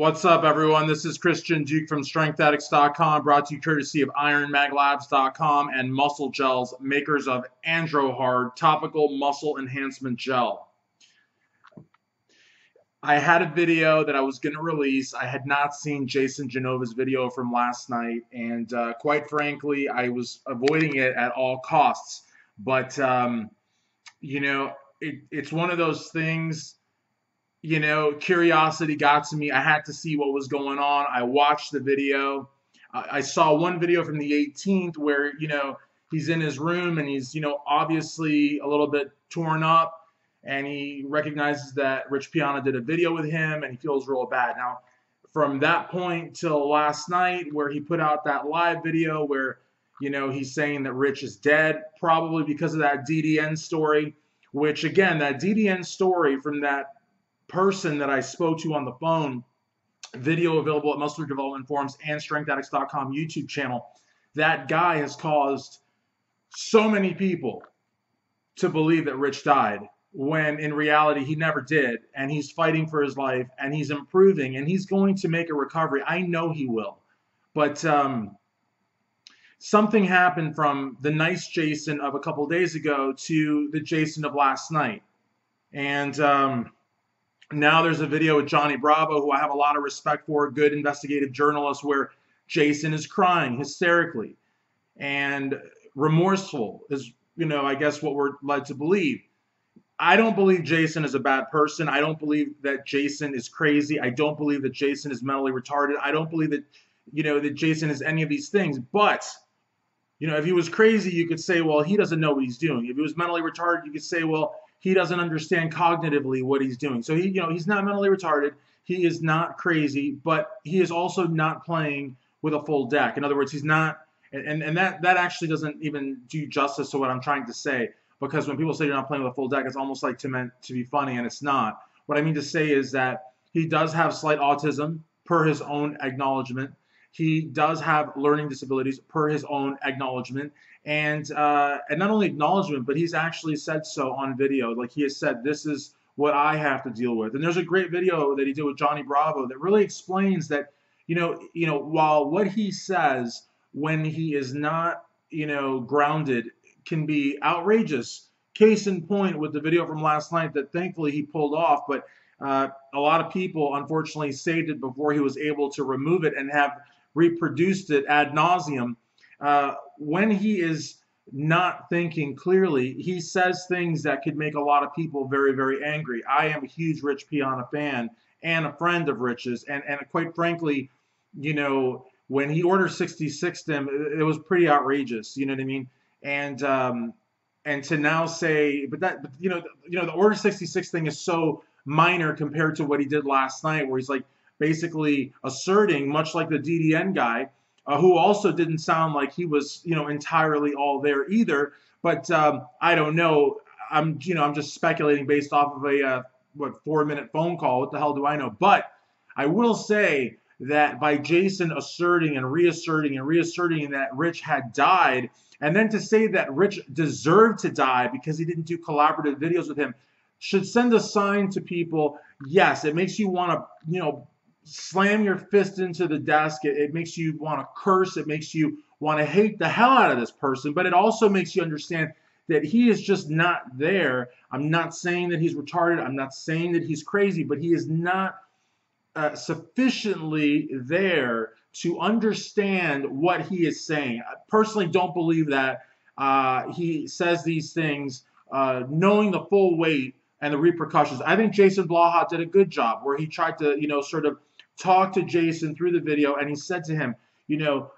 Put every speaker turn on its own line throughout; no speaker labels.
What's up, everyone? This is Christian Duke from StrengthAddicts.com, brought to you courtesy of IronMagLabs.com and Muscle Gels, makers of AndroHard Topical Muscle Enhancement Gel. I had a video that I was going to release. I had not seen Jason Genova's video from last night, and quite frankly, I was avoiding it at all costs. But, it's one of those things. Curiosity got to me. I had to see what was going on. I watched the video. I saw one video from the 18th where, he's in his room and he's, obviously a little bit torn up, and he recognizes that Rich Piana did a video with him and he feels real bad. Now, from that point till last night where he put out that live video where, he's saying that Rich is dead, probably because of that DDN story, which again, that DDN story from that person that I spoke to on the phone, video available at Muscular Development Forums and StrengthAddicts.com YouTube channel. That guy has caused so many people to believe that Rich died, when in reality he never did, and he's fighting for his life, and he's improving, and he's going to make a recovery. I know he will. But something happened from the nice Jason of a couple days ago to the Jason of last night. And now there's a video with Johnny Bravo, who I have a lot of respect for, a good investigative journalist, where Jason is crying hysterically and remorseful is, I guess what we're led to believe. I don't believe Jason is a bad person. I don't believe that Jason is crazy. I don't believe that Jason is mentally retarded. I don't believe that, that Jason is any of these things. But, if he was crazy, you could say, well, he doesn't know what he's doing. If he was mentally retarded, you could say, well, he doesn't understand cognitively what he's doing. So he's not mentally retarded. He is not crazy, but he is also not playing with a full deck. In other words, he's not, and that actually doesn't even do justice to what I'm trying to say, because when people say you're not playing with a full deck, it's almost like meant to be funny, and it's not. What I mean to say is that he does have slight autism, per his own acknowledgement. He does have learning disabilities, per his own acknowledgement. And not only acknowledgement, but he's actually said so on video. Like, he has said, this is what I have to deal with. And there's a great video that he did with Johnny Bravo that really explains that, while what he says when he is not, grounded can be outrageous. Case in point with the video from last night that thankfully he pulled off, but a lot of people unfortunately saved it before he was able to remove it and have reproduced it ad nauseum. When he is not thinking clearly, he says things that could make a lot of people very, very angry. I am a huge Rich Piana fan and a friend of Rich's, and quite frankly, when he ordered 66 them, it was pretty outrageous. You know what I mean? And to now say, the order 66 thing is so minor compared to what he did last night, where he's like basically asserting, much like the DDN guy, who also didn't sound like he was, entirely all there either. But I don't know. I'm just speculating based off of a 4-minute phone call. What the hell do I know? But I will say that by Jason asserting and reasserting that Rich had died, and then to say that Rich deserved to die because he didn't do collaborative videos with him, should send a sign to people. Yes, it makes you want to, slam your fist into the desk. It makes you want to curse. It makes you want to hate the hell out of this person. But it also makes you understand that he is just not there. I'm not saying that he's retarded. I'm not saying that he's crazy, but he is not sufficiently there to understand what he is saying. I personally don't believe that he says these things knowing the full weight and the repercussions. I think Jason Blaha did a good job where he tried to, sort of talk to Jason through the video, and he said to him,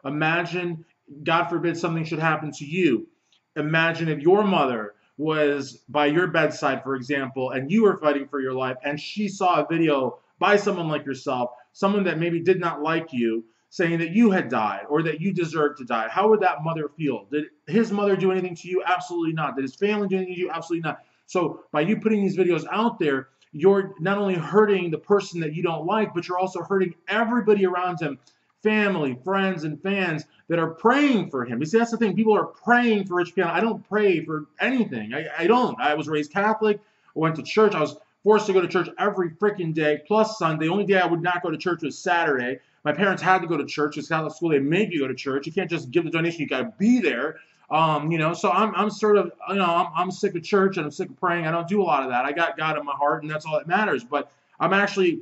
imagine, God forbid, something should happen to you. Imagine if your mother was by your bedside, for example, and you were fighting for your life, and she saw a video by someone like yourself, someone that maybe did not like you, saying that you had died or that you deserved to die. How would that mother feel? Did his mother do anything to you? Absolutely not. Did his family do anything to you? Absolutely not. So by you putting these videos out there, you're not only hurting the person that you don't like, but you're also hurting everybody around him, family, friends, and fans that are praying for him. You see, that's the thing. People are praying for Rich Piana. I don't pray for anything. I don't. I was raised Catholic. I went to church. I was forced to go to church every freaking day, plus Sunday. The only day I would not go to church was Saturday. My parents had to go to church. It's Catholic school. They make you go to church. You can't just give the donation. You got to be there. You know, so I'm sort of, you know, I'm sick of church and I'm sick of praying. I don't do a lot of that. I got God in my heart, and that's all that matters. But I've actually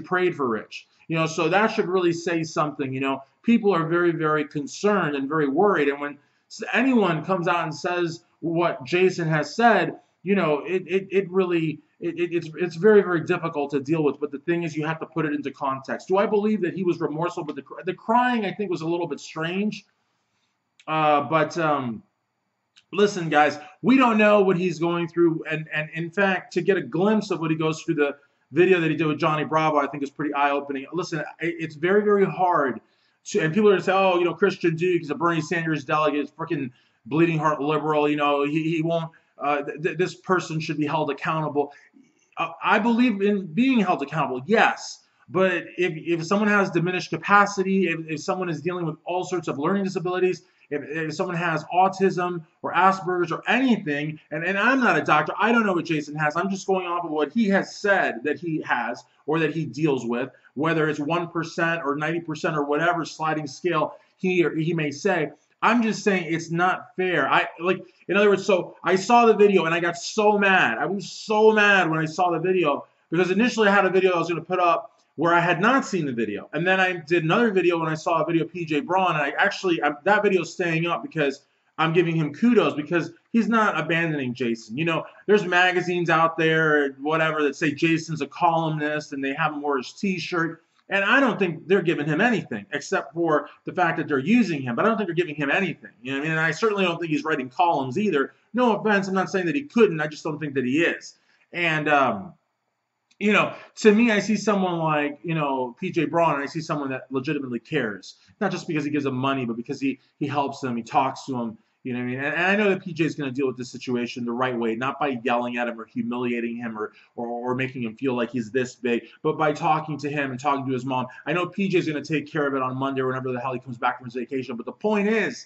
prayed for Rich. You know, so that should really say something. You know, people are very, very concerned and very worried. And when anyone comes out and says what Jason has said, you know, it's very, very difficult to deal with. But the thing is, you have to put it into context. Do I believe that he was remorseful? But the crying, I think, was a little bit strange. But listen, guys, we don't know what he's going through. And in fact, to get a glimpse of what he goes through, the video that he did with Johnny Bravo, I think is pretty eye-opening. Listen, it's very, very hard to, and people are going to say, oh, you know, Christian Duke, he's a Bernie Sanders delegate, he's freaking bleeding heart liberal, you know, he won't, this person should be held accountable. I believe in being held accountable, yes. But if someone has diminished capacity, if someone is dealing with all sorts of learning disabilities, if someone has autism or Asperger's or anything, and I'm not a doctor, I don't know what Jason has. I'm just going off of what he has said that he has or that he deals with, whether it's 1% or 90% or whatever sliding scale he may say. I'm just saying it's not fair. In other words, so I saw the video and I got so mad. I was so mad when I saw the video because initially I had a video I was going to put up where I had not seen the video. And then I did another video when I saw a video of PJ Braun, and that video is staying up because I'm giving him kudos because he's not abandoning Jason. You know, there's magazines out there, whatever, that say Jason's a columnist and they have him wear his t-shirt. And I don't think they're giving him anything except for the fact that they're using him. But I don't think they're giving him anything. You know what I mean? And I certainly don't think he's writing columns either. No offense, I'm not saying that he couldn't. I just don't think that he is. And, you know, to me, I see someone like, you know, PJ Braun, and I see someone that legitimately cares. Not just because he gives him money, but because he helps them, he talks to him, you know what I mean? And I know that PJ is going to deal with this situation the right way, not by yelling at him or humiliating him or making him feel like he's this big, but by talking to him and talking to his mom. I know PJ is going to take care of it on Monday or whenever the hell he comes back from his vacation, but the point is,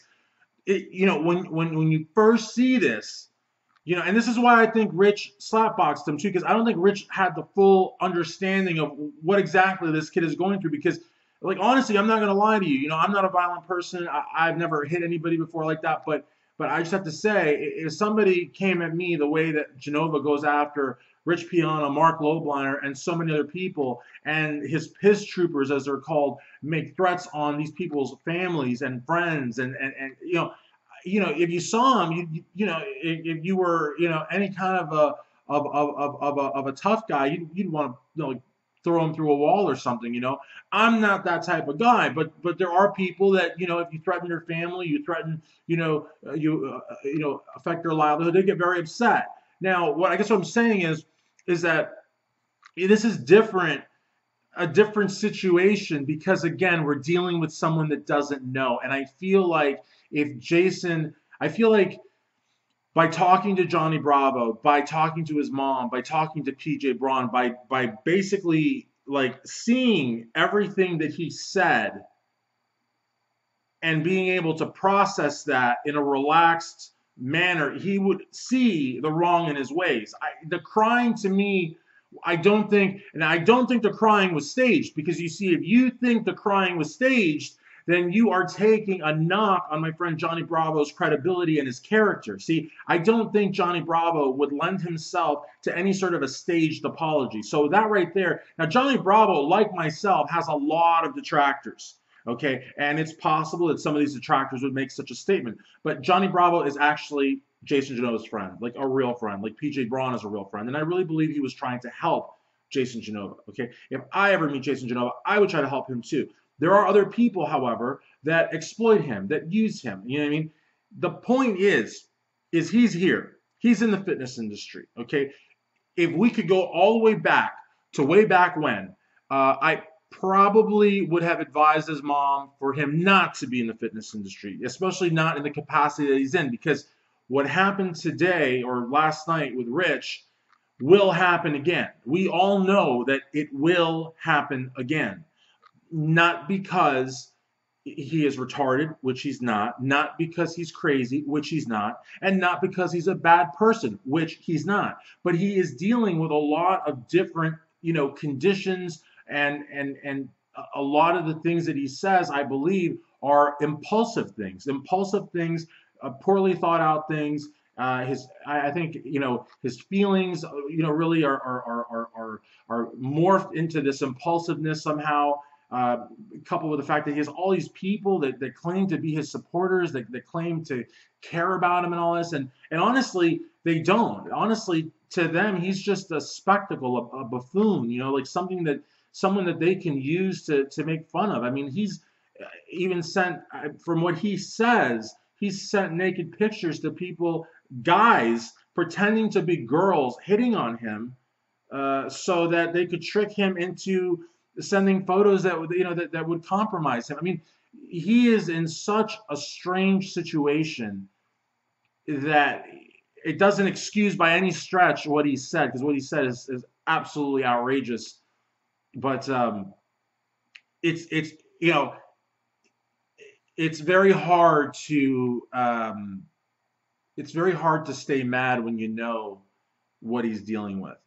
you know, when you first see this, you know, and this is why I think Rich slapboxed him too, because I don't think Rich had the full understanding of what exactly this kid is going through. Because, like, honestly, I'm not going to lie to you. You know, I'm not a violent person. I've never hit anybody before like that. But I just have to say, if somebody came at me the way that Genova goes after Rich Piana, Mark Lobliner, and so many other people, and his troopers, as they're called, make threats on these people's families and friends, and you know, if you saw him, you know, if you were, you know, any kind of a tough guy, you'd want to, you know, like, throw him through a wall or something. You know, I'm not that type of guy, but there are people that, you know, if you threaten your family, you threaten, you know, affect their livelihood, they get very upset. Now, what I'm saying is that this is a different situation because, again, we're dealing with someone that doesn't know, and I feel like by talking to Johnny Bravo, by talking to his mom, by talking to PJ Braun, by basically like seeing everything that he said and being able to process that in a relaxed manner, he would see the wrong in his ways. The crying, to me, I don't think the crying was staged, because you see, if you think the crying was staged, then you are taking a knock on my friend Johnny Bravo's credibility and his character. See, I don't think Johnny Bravo would lend himself to any sort of a staged apology. So that right there, now Johnny Bravo, like myself, has a lot of detractors, okay? And it's possible that some of these detractors would make such a statement. But Johnny Bravo is actually Jason Genova's friend, like a real friend, like PJ Braun is a real friend. And I really believe he was trying to help Jason Genova, okay? If I ever meet Jason Genova, I would try to help him too. There are other people, however, that exploit him, that use him. You know what I mean? The point is he's here. He's in the fitness industry, okay? If we could go all the way back to way back when, I probably would have advised his mom for him not to be in the fitness industry, especially not in the capacity that he's in, because what happened today or last night with Rich will happen again. We all know that it will happen again. Not because he is retarded, which he's not because he's crazy, which he's not, and not because he's a bad person, which he's not. But he is dealing with a lot of different, conditions, and a lot of the things that he says, I believe, are impulsive things, poorly thought out things. I think, his feelings, really are morphed into this impulsiveness somehow, coupled with the fact that he has all these people that claim to be his supporters, that claim to care about him and all this, and honestly, they don't. Honestly, to them, he's just a spectacle, a buffoon, like someone that they can use to make fun of. I mean, he's even sent, from what he says, he's sent naked pictures to people, guys pretending to be girls, hitting on him, so that they could trick him into sending photos that would, that would compromise him. I mean, he is in such a strange situation that it doesn't excuse by any stretch what he said, because what he said is absolutely outrageous. But it's it's very hard to stay mad when you know what he's dealing with.